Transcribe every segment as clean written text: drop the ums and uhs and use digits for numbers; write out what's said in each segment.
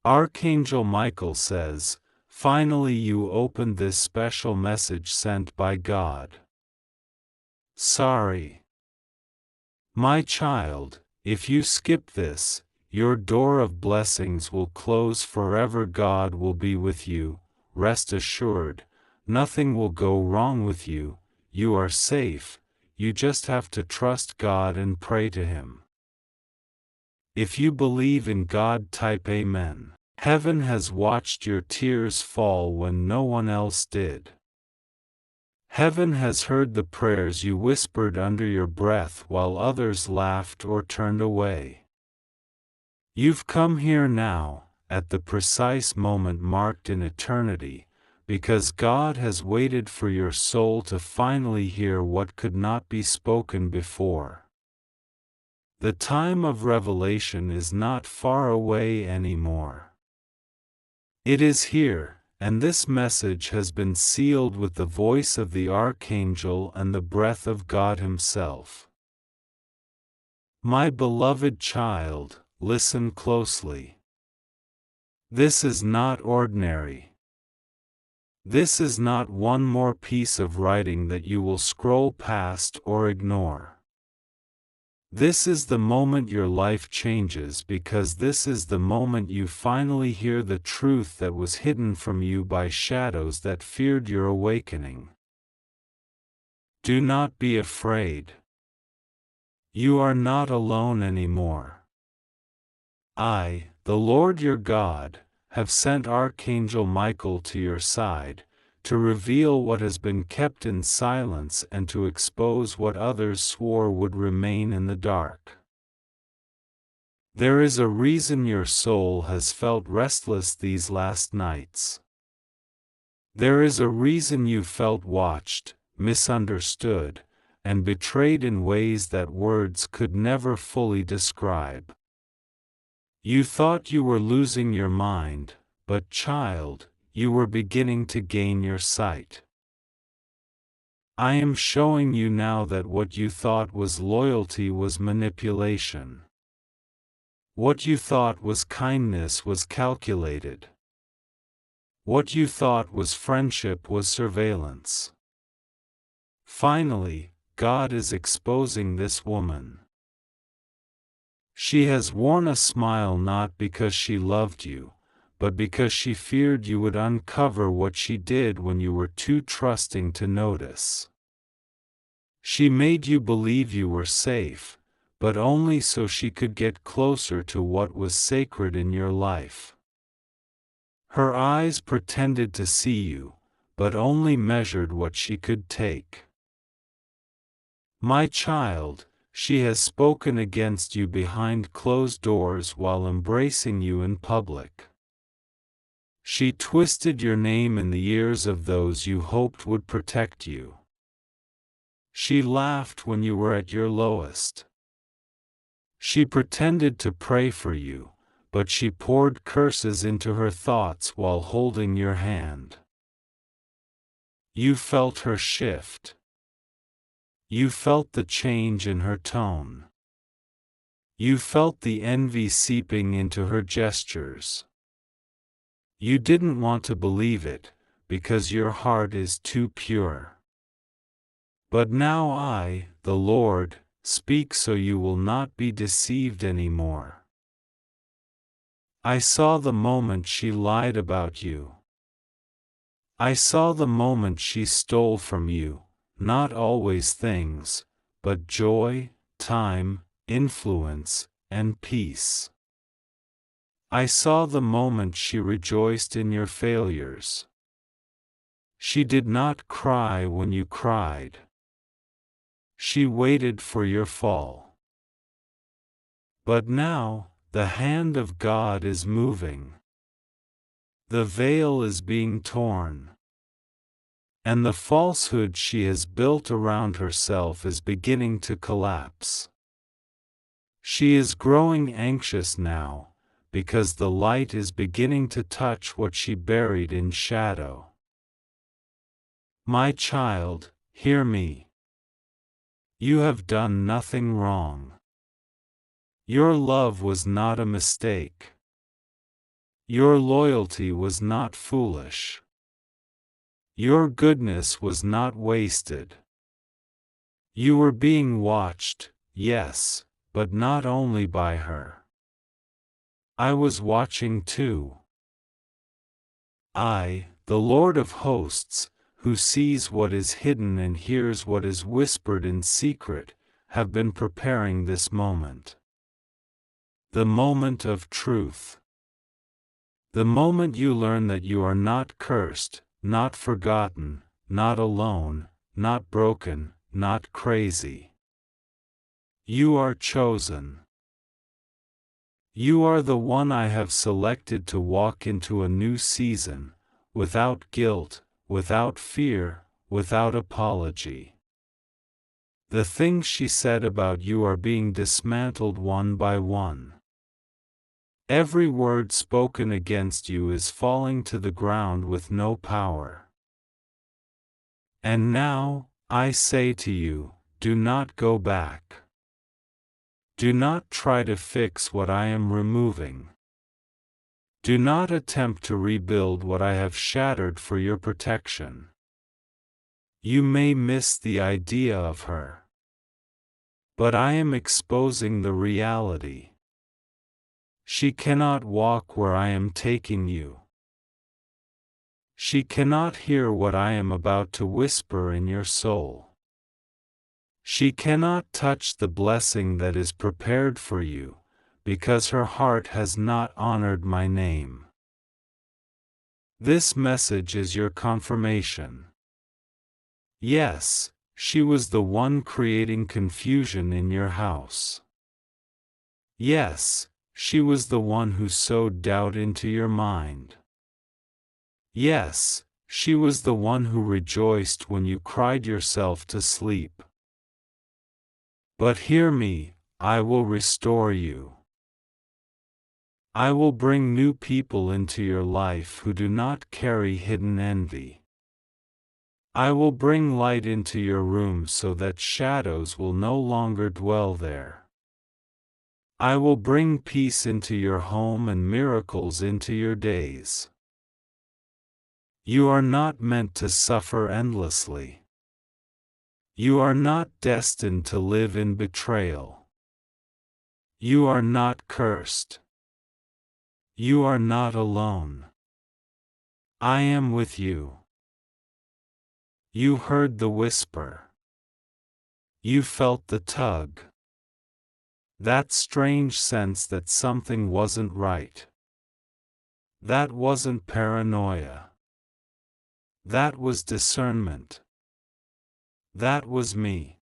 Archangel Michael says, "Finally you opened this special message sent by God. Sorry. My child, if you skip this, your door of blessings will close forever. God will be with you, rest assured, nothing will go wrong with you, you are safe, you just have to trust God and pray to Him." If you believe in God, type Amen. Heaven has watched your tears fall when no one else did. Heaven has heard the prayers you whispered under your breath while others laughed or turned away. You've come here now, at the precise moment marked in eternity, because God has waited for your soul to finally hear what could not be spoken before. The time of revelation is not far away anymore. It is here, and this message has been sealed with the voice of the Archangel and the breath of God Himself. My beloved child, listen closely. This is not ordinary. This is not one more piece of writing that you will scroll past or ignore. This is the moment your life changes, because this is the moment you finally hear the truth that was hidden from you by shadows that feared your awakening. Do not be afraid. You are not alone anymore. I, the Lord your God, have sent Archangel Michael to your side, to reveal what has been kept in silence and to expose what others swore would remain in the dark. There is a reason your soul has felt restless these last nights. There is a reason you felt watched, misunderstood, and betrayed in ways that words could never fully describe. You thought you were losing your mind, but child, you were beginning to gain your sight. I am showing you now that what you thought was loyalty was manipulation. What you thought was kindness was calculated. What you thought was friendship was surveillance. Finally, God is exposing this woman. She has worn a smile not because she loved you, but because she feared you would uncover what she did when you were too trusting to notice. She made you believe you were safe, but only so she could get closer to what was sacred in your life. Her eyes pretended to see you, but only measured what she could take. My child, she has spoken against you behind closed doors while embracing you in public. She twisted your name in the ears of those you hoped would protect you. She laughed when you were at your lowest. She pretended to pray for you, but she poured curses into her thoughts while holding your hand. You felt her shift. You felt the change in her tone. You felt the envy seeping into her gestures. You didn't want to believe it, because your heart is too pure. But now I, the Lord, speak so you will not be deceived anymore. I saw the moment she lied about you. I saw the moment she stole from you, not always things, but joy, time, influence, and peace. I saw the moment she rejoiced in your failures. She did not cry when you cried. She waited for your fall. But now, the hand of God is moving. The veil is being torn. And the falsehood she has built around herself is beginning to collapse. She is growing anxious now, because the light is beginning to touch what she buried in shadow. My child, hear me. You have done nothing wrong. Your love was not a mistake. Your loyalty was not foolish. Your goodness was not wasted. You were being watched, yes, but not only by her. I was watching too. I, the Lord of hosts, who sees what is hidden and hears what is whispered in secret, have been preparing this moment. The moment of truth. The moment you learn that you are not cursed, not forgotten, not alone, not broken, not crazy. You are chosen. You are the one I have selected to walk into a new season, without guilt, without fear, without apology. The things she said about you are being dismantled one by one. Every word spoken against you is falling to the ground with no power. And now, I say to you, do not go back. Do not try to fix what I am removing. Do not attempt to rebuild what I have shattered for your protection. You may miss the idea of her. But I am exposing the reality. She cannot walk where I am taking you. She cannot hear what I am about to whisper in your soul. She cannot touch the blessing that is prepared for you, because her heart has not honored my name. This message is your confirmation. Yes, she was the one creating confusion in your house. Yes, she was the one who sowed doubt into your mind. Yes, she was the one who rejoiced when you cried yourself to sleep. But hear me, I will restore you. I will bring new people into your life who do not carry hidden envy. I will bring light into your room so that shadows will no longer dwell there. I will bring peace into your home and miracles into your days. You are not meant to suffer endlessly. You are not destined to live in betrayal. You are not cursed. You are not alone. I am with you. You heard the whisper. You felt the tug. That strange sense that something wasn't right. That wasn't paranoia. That was discernment. That was me.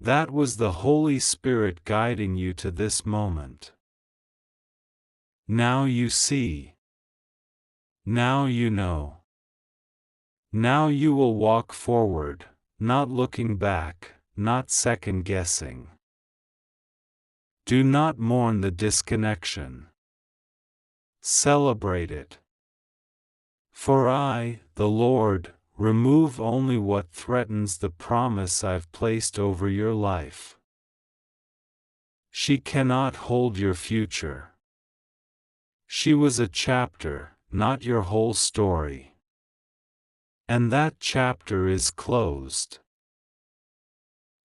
That was the Holy Spirit guiding you to this moment. Now you see. Now you know. Now you will walk forward, not looking back, not second-guessing. Do not mourn the disconnection. Celebrate it. For I, the Lord, remove only what threatens the promise I've placed over your life. She cannot hold your future. She was a chapter, not your whole story. And that chapter is closed.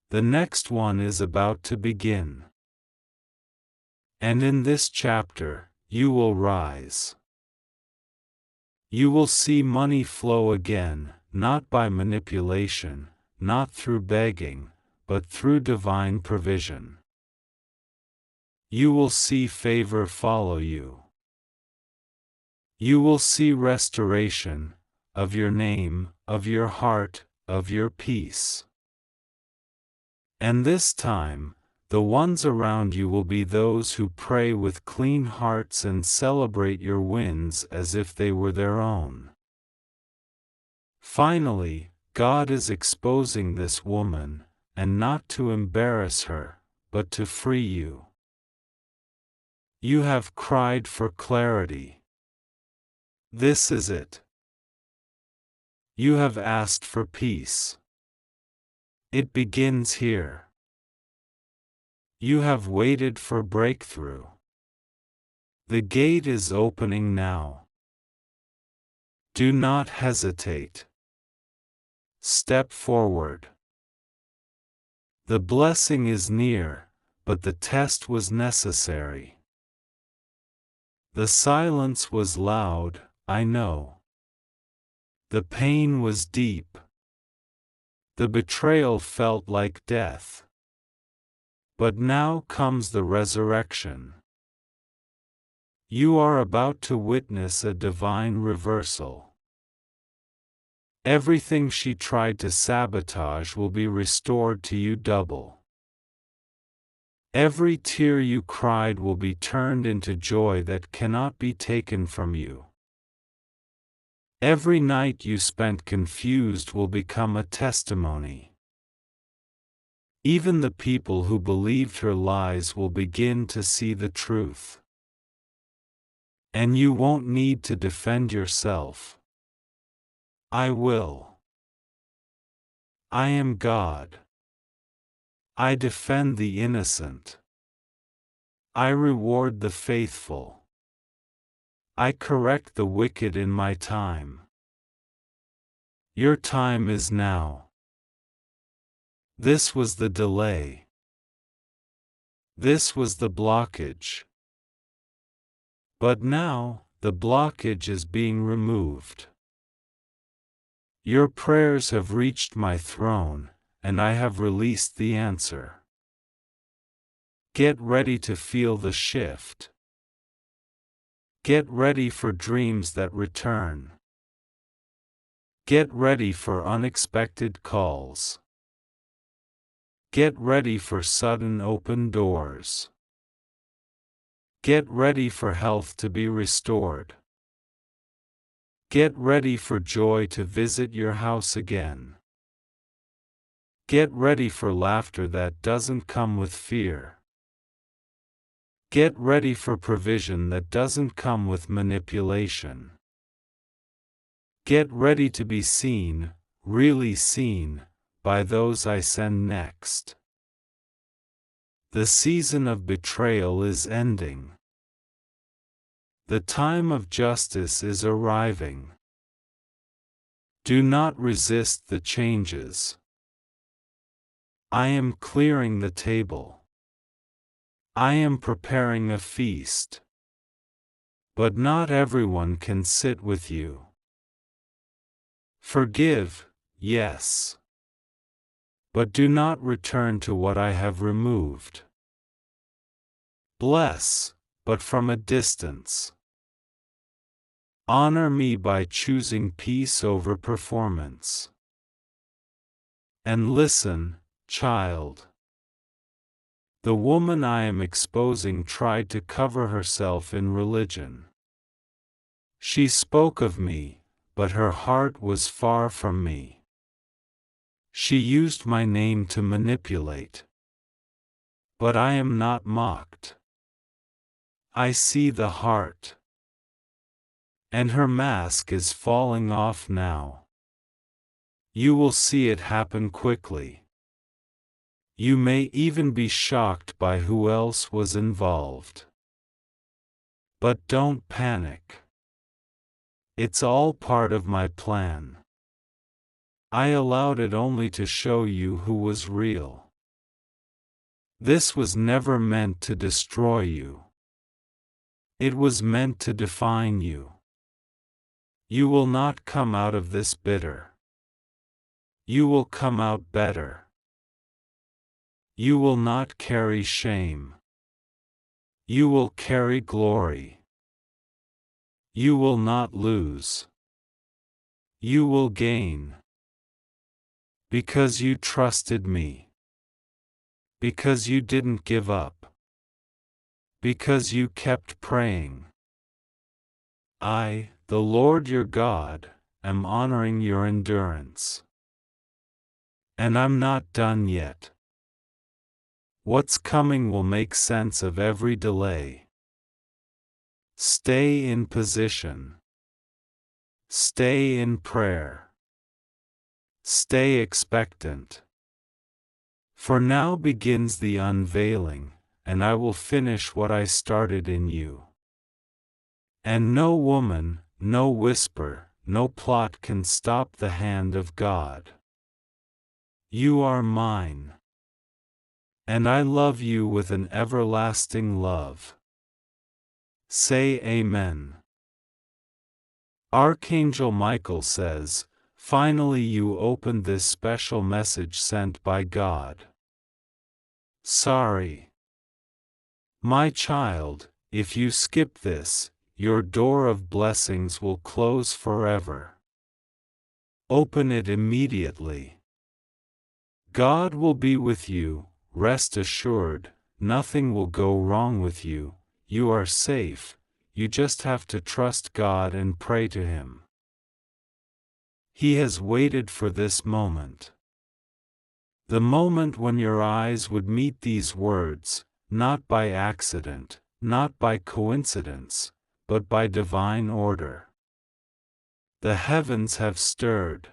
The next one is about to begin. And in this chapter, you will rise. You will see money flow again, not by manipulation, not through begging, but through divine provision. You will see favor follow you. You will see restoration, of your name, of your heart, of your peace. And this time, the ones around you will be those who pray with clean hearts and celebrate your wins as if they were their own. Finally, God is exposing this woman, and not to embarrass her, but to free you. You have cried for clarity. This is it. You have asked for peace. It begins here. You have waited for breakthrough. The gate is opening now. Do not hesitate. Step forward. The blessing is near, but the test was necessary. The silence was loud, I know. The pain was deep. The betrayal felt like death. But now comes the resurrection. You are about to witness a divine reversal. Everything she tried to sabotage will be restored to you double. Every tear you cried will be turned into joy that cannot be taken from you. Every night you spent confused will become a testimony. Even the people who believed her lies will begin to see the truth. And you won't need to defend yourself. I will. I am God. I defend the innocent. I reward the faithful. I correct the wicked in my time. Your time is now. This was the delay. This was the blockage. But now, the blockage is being removed. Your prayers have reached my throne, and I have released the answer. Get ready to feel the shift. Get ready for dreams that return. Get ready for unexpected calls. Get ready for sudden open doors. Get ready for health to be restored. Get ready for joy to visit your house again. Get ready for laughter that doesn't come with fear. Get ready for provision that doesn't come with manipulation. Get ready to be seen, really seen, by those I send next. The season of betrayal is ending. The time of justice is arriving. Do not resist the changes. I am clearing the table. I am preparing a feast. But not everyone can sit with you. Forgive, yes. But do not return to what I have removed. Bless, but from a distance. Honor me by choosing peace over performance. And listen, child. The woman I am exposing tried to cover herself in religion. She spoke of me, but her heart was far from me. She used my name to manipulate. But I am not mocked. I see the heart. And her mask is falling off now. You will see it happen quickly. You may even be shocked by who else was involved. But don't panic. It's all part of my plan. I allowed it only to show you who was real. This was never meant to destroy you. It was meant to define you. You will not come out of this bitter. You will come out better. You will not carry shame. You will carry glory. You will not lose. You will gain. Because you trusted me. Because you didn't give up. Because you kept praying. I, the Lord your God, am honoring your endurance. And I'm not done yet. What's coming will make sense of every delay. Stay in position. Stay in prayer. Stay expectant. For now begins the unveiling, and I will finish what I started in you. And no woman, no whisper, no plot can stop the hand of God. You are mine. And I love you with an everlasting love. Say Amen. Archangel Michael says, finally you opened this special message sent by God. Sorry. My child, if you skip this, your door of blessings will close forever. Open it immediately. God will be with you, rest assured, nothing will go wrong with you, you are safe, you just have to trust God and pray to Him. He has waited for this moment. The moment when your eyes would meet these words, not by accident, not by coincidence, but by divine order. The heavens have stirred.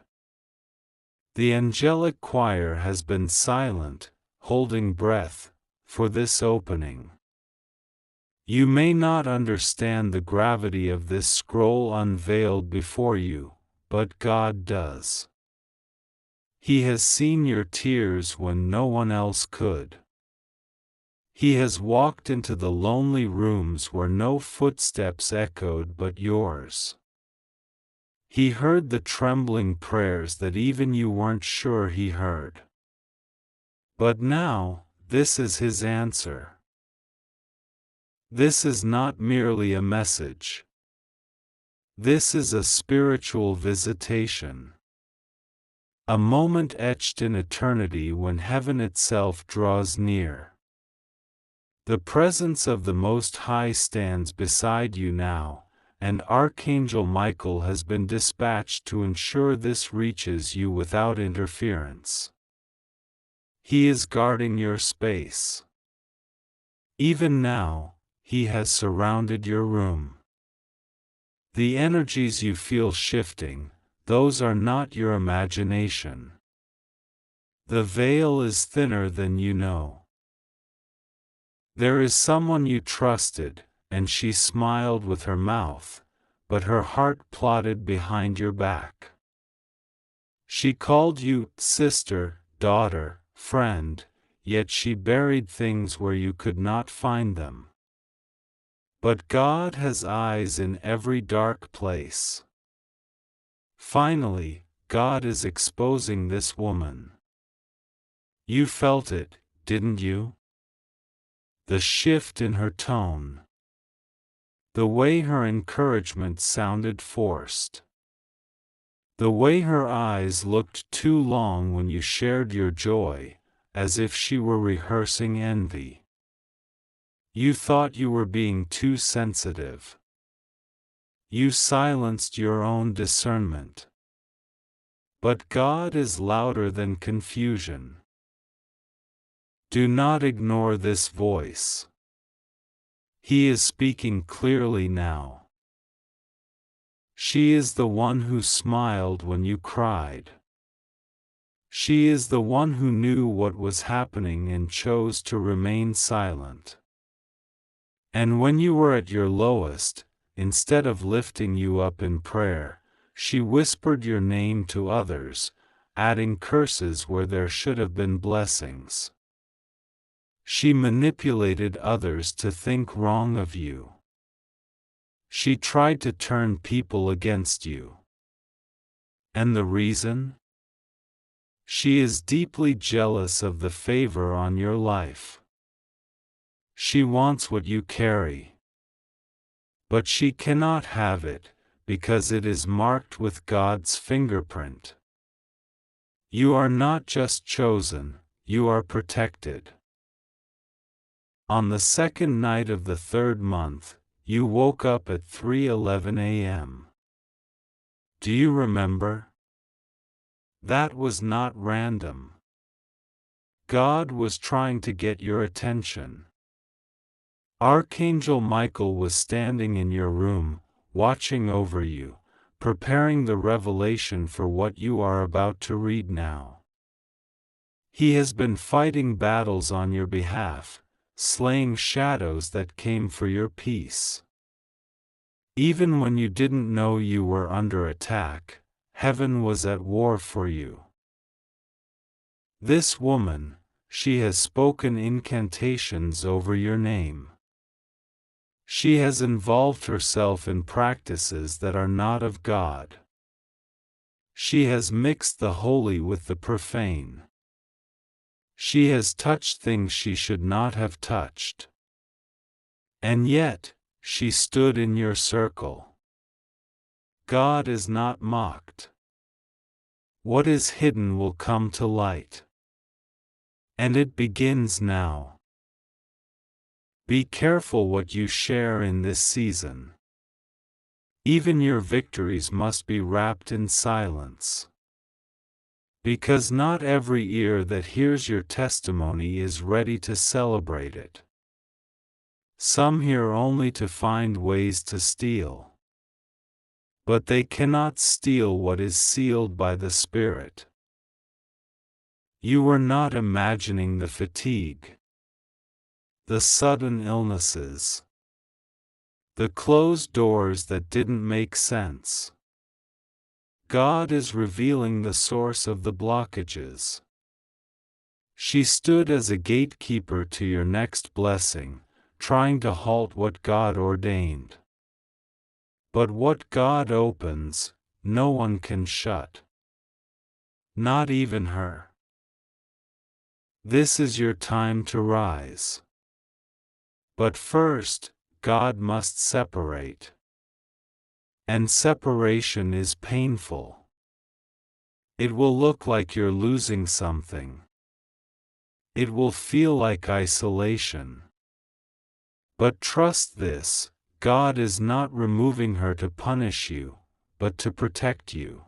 The angelic choir has been silent, holding breath, for this opening. You may not understand the gravity of this scroll unveiled before you, but God does. He has seen your tears when no one else could. He has walked into the lonely rooms where no footsteps echoed but yours. He heard the trembling prayers that even you weren't sure He heard. But now, this is His answer. This is not merely a message. This is a spiritual visitation. A moment etched in eternity when heaven itself draws near. The presence of the Most High stands beside you now, and Archangel Michael has been dispatched to ensure this reaches you without interference. He is guarding your space. Even now, He has surrounded your room. The energies you feel shifting, those are not your imagination. The veil is thinner than you know. There is someone you trusted, and she smiled with her mouth, but her heart plotted behind your back. She called you sister, daughter, friend, yet she buried things where you could not find them. But God has eyes in every dark place. Finally, God is exposing this woman. You felt it, didn't you? The shift in her tone. The way her encouragement sounded forced. The way her eyes looked too long when you shared your joy, as if she were rehearsing envy. You thought you were being too sensitive. You silenced your own discernment. But God is louder than confusion. Do not ignore this voice. He is speaking clearly now. She is the one who smiled when you cried. She is the one who knew what was happening and chose to remain silent. And when you were at your lowest, instead of lifting you up in prayer, she whispered your name to others, adding curses where there should have been blessings. She manipulated others to think wrong of you. She tried to turn people against you. And the reason? She is deeply jealous of the favor on your life. She wants what you carry. But she cannot have it, because it is marked with God's fingerprint. You are not just chosen, you are protected. On the second night of the third month, you woke up at 3:11 a.m. Do you remember? That was not random. God was trying to get your attention. Archangel Michael was standing in your room, watching over you, preparing the revelation for what you are about to read now. He has been fighting battles on your behalf, slaying shadows that came for your peace. Even when you didn't know you were under attack, heaven was at war for you. This woman, she has spoken incantations over your name. She has involved herself in practices that are not of God. She has mixed the holy with the profane. She has touched things she should not have touched. And yet, she stood in your circle. God is not mocked. What is hidden will come to light. And it begins now. Be careful what you share in this season. Even your victories must be wrapped in silence. Because not every ear that hears your testimony is ready to celebrate it. Some hear only to find ways to steal. But they cannot steal what is sealed by the Spirit. You were not imagining the fatigue, the sudden illnesses, the closed doors that didn't make sense. God is revealing the source of the blockages. She stood as a gatekeeper to your next blessing, trying to halt what God ordained. But what God opens, no one can shut. Not even her. This is your time to rise. But first, God must separate. And separation is painful. It will look like you're losing something. It will feel like isolation. But trust this, God is not removing her to punish you, but to protect you.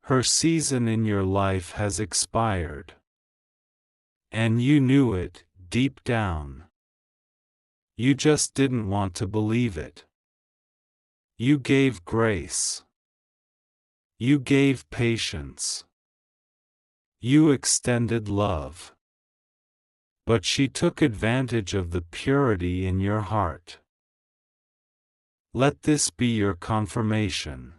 Her season in your life has expired. And you knew it, deep down. You just didn't want to believe it. You gave grace. You gave patience. You extended love. But she took advantage of the purity in your heart. Let this be your confirmation.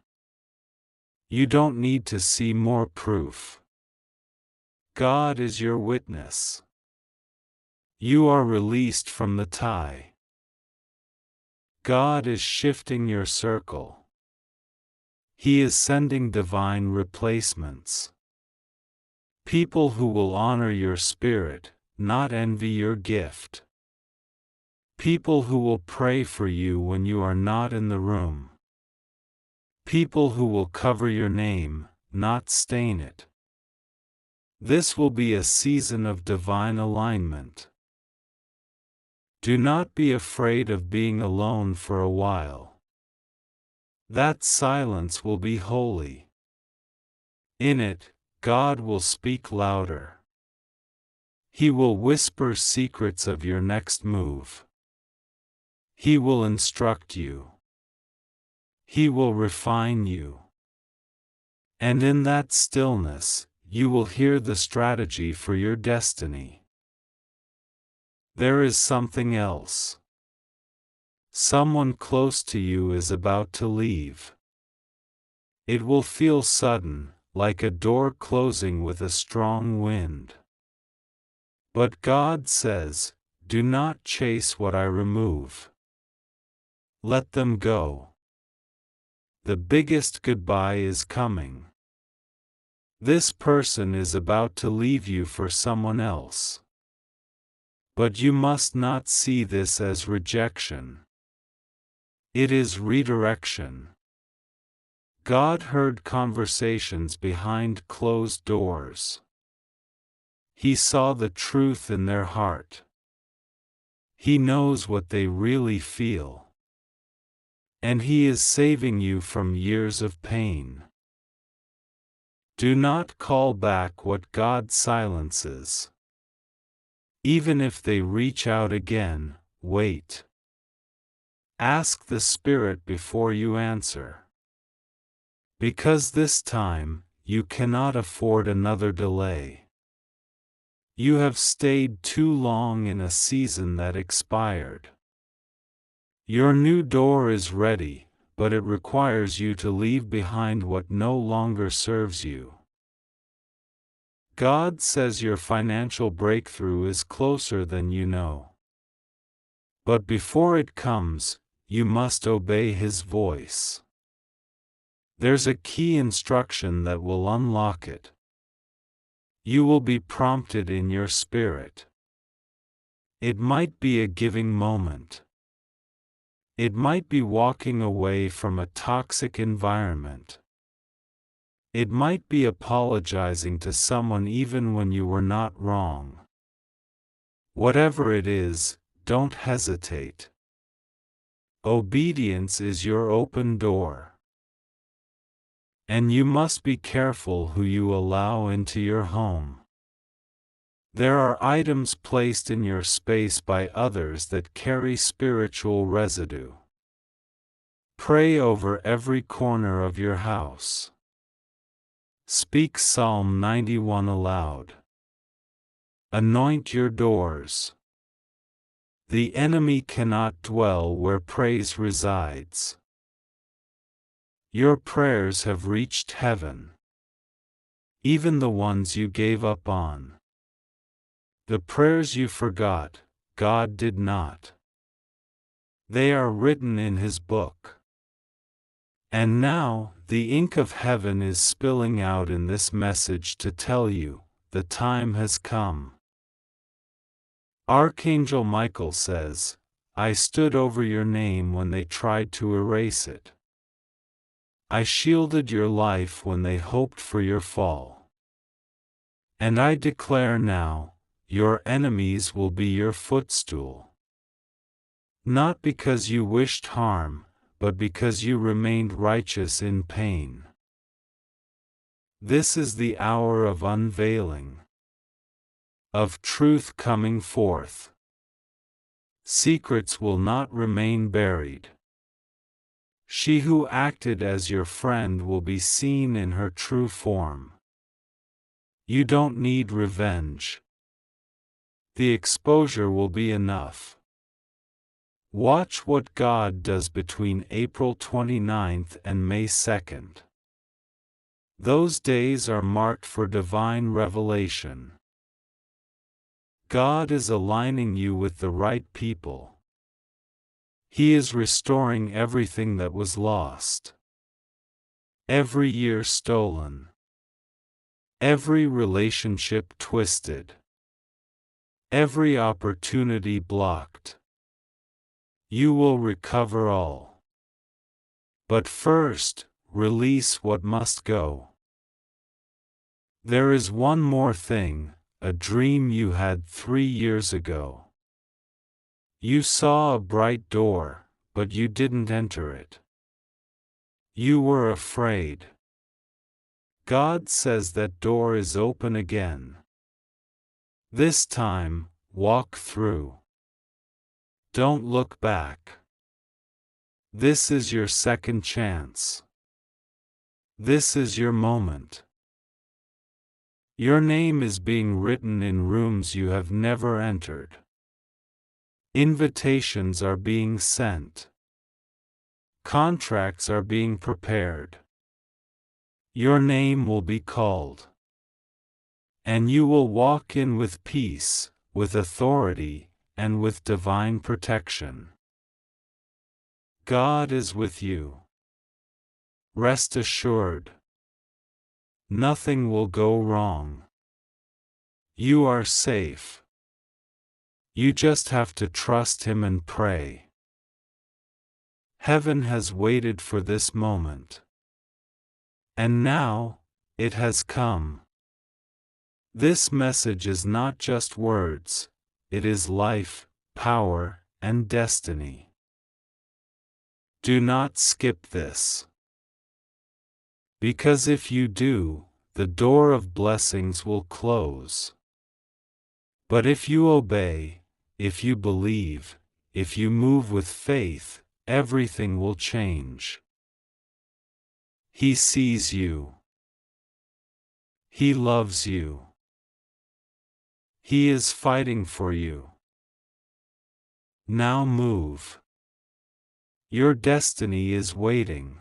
You don't need to see more proof. God is your witness. You are released from the tie. God is shifting your circle. He is sending divine replacements. People who will honor your spirit, not envy your gift. People who will pray for you when you are not in the room. People who will cover your name, not stain it. This will be a season of divine alignment. Do not be afraid of being alone for a while. That silence will be holy. In it, God will speak louder. He will whisper secrets of your next move. He will instruct you. He will refine you. And in that stillness, you will hear the strategy for your destiny. There is something else. Someone close to you is about to leave. It will feel sudden, like a door closing with a strong wind. But God says, do not chase what I remove. Let them go. The biggest goodbye is coming. This person is about to leave you for someone else. But you must not see this as rejection. It is redirection. God heard conversations behind closed doors. He saw the truth in their heart. He knows what they really feel. And He is saving you from years of pain. Do not call back what God silences. Even if they reach out again, wait. Ask the Spirit before you answer. Because this time, you cannot afford another delay. You have stayed too long in a season that expired. Your new door is ready, but it requires you to leave behind what no longer serves you. God says your financial breakthrough is closer than you know. But before it comes, you must obey His voice. There's a key instruction that will unlock it. You will be prompted in your spirit. It might be a giving moment. It might be walking away from a toxic environment. It might be apologizing to someone even when you were not wrong. Whatever it is, don't hesitate. Obedience is your open door. And you must be careful who you allow into your home. There are items placed in your space by others that carry spiritual residue. Pray over every corner of your house. Speak Psalm 91 aloud. Anoint your doors. The enemy cannot dwell where praise resides. Your prayers have reached heaven. Even the ones you gave up on. The prayers you forgot, God did not. They are written in His book. And now, the ink of heaven is spilling out in this message to tell you, the time has come. Archangel Michael says, I stood over your name when they tried to erase it. I shielded your life when they hoped for your fall. And I declare now, your enemies will be your footstool. Not because you wished harm, but because you remained righteous in pain. This is the hour of unveiling. Of truth coming forth. Secrets will not remain buried. She who acted as your friend will be seen in her true form. You don't need revenge. The exposure will be enough. Watch what God does between April 29th and May 2nd. Those days are marked for divine revelation. God is aligning you with the right people. He is restoring everything that was lost. Every year stolen. Every relationship twisted. Every opportunity blocked. You will recover all. But first, release what must go. There is one more thing, a dream you had 3 years ago. You saw a bright door, but you didn't enter it. You were afraid. God says that door is open again. This time, walk through. Don't look back. This is your second chance. This is your moment. Your name is being written in rooms you have never entered. Invitations are being sent. Contracts are being prepared. Your name will be called. And you will walk in with peace, with authority, and with divine protection. God is with you. Rest assured. Nothing will go wrong. You are safe. You just have to trust Him and pray. Heaven has waited for this moment. And now, it has come. This message is not just words, it is life, power, and destiny. Do not skip this. Because if you do, the door of blessings will close. But if you obey, if you believe, if you move with faith, everything will change. He sees you. He loves you. He is fighting for you. Now move. Your destiny is waiting.